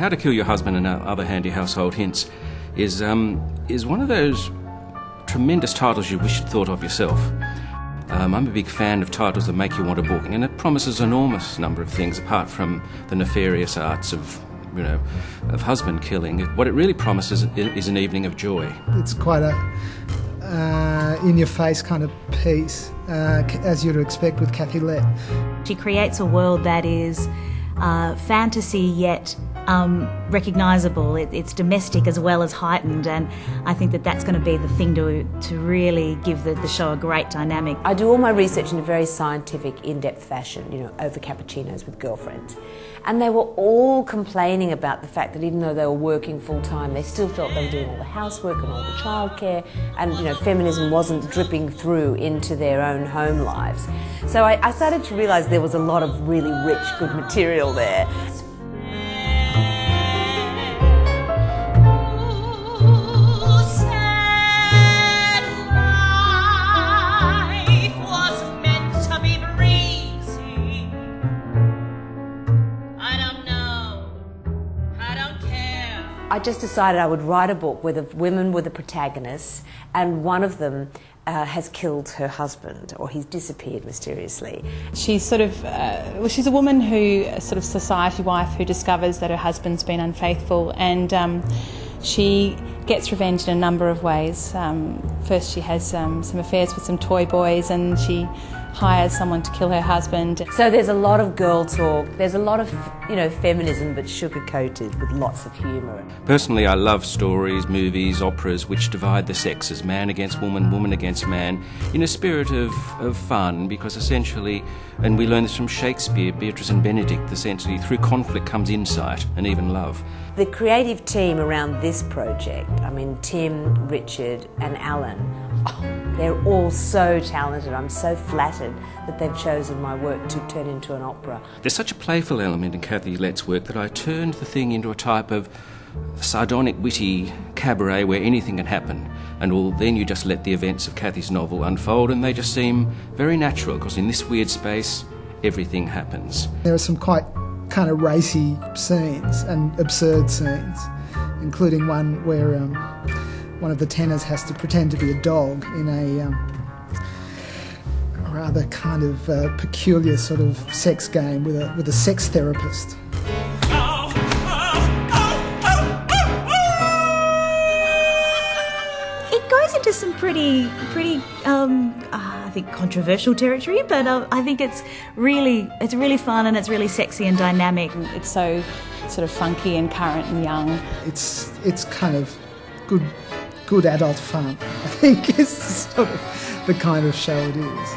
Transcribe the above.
How to Kill Your Husband and Other Handy Household Hints is one of those tremendous titles you wish you'd thought of yourself. I'm a big fan of titles that make you want a book, and it promises an enormous number of things apart from the nefarious arts of husband killing. What it really promises is an evening of joy. It's quite a in-your-face kind of piece, as you'd expect with Kathy Lette. She creates a world that is fantasy yet recognisable. It's domestic as well as heightened, and I think that that's going to be the thing to really give the show a great dynamic. I do all my research in a very scientific, in-depth fashion, over cappuccinos with girlfriends. And they were all complaining about the fact that even though they were working full-time, they still felt they were doing all the housework and all the childcare, and feminism wasn't dripping through into their own home lives. So I started to realise there was a lot of really rich, good material there. I just decided I would write a book where the women were the protagonists, and one of them has killed her husband, or he's disappeared mysteriously. She's sort of, she's a woman who, a sort of society wife who discovers that her husband's been unfaithful, and she gets revenge in a number of ways. First she has some affairs with some toy boys, and she hires someone to kill her husband. So there's a lot of girl talk, there's a lot of feminism, but sugar-coated with lots of humour. Personally, I love stories, movies, operas which divide the sexes, man against woman, woman against man, in a spirit of fun, because essentially, and we learn this from Shakespeare, Beatrice and Benedict, essentially through conflict comes insight and even love. The creative team around this project, Tim, Richard and Alan, they're all so talented. I'm so flattered that they've chosen my work to turn into an opera. There's such a playful element in Kathy Lette's work that I turned the thing into a type of sardonic, witty cabaret where anything can happen. And then you just let the events of Kathy's novel unfold, and they just seem very natural, because in this weird space, everything happens. There are some quite kind of racy scenes and absurd scenes, including one where one of the tenors has to pretend to be a dog in a rather kind of peculiar sort of sex game with a sex therapist. It goes into some pretty I think controversial territory, but I think it's really fun, and it's really sexy and dynamic. It's so sort of funky and current and young. It's kind of good adult fun, I think, is sort of the kind of show it is.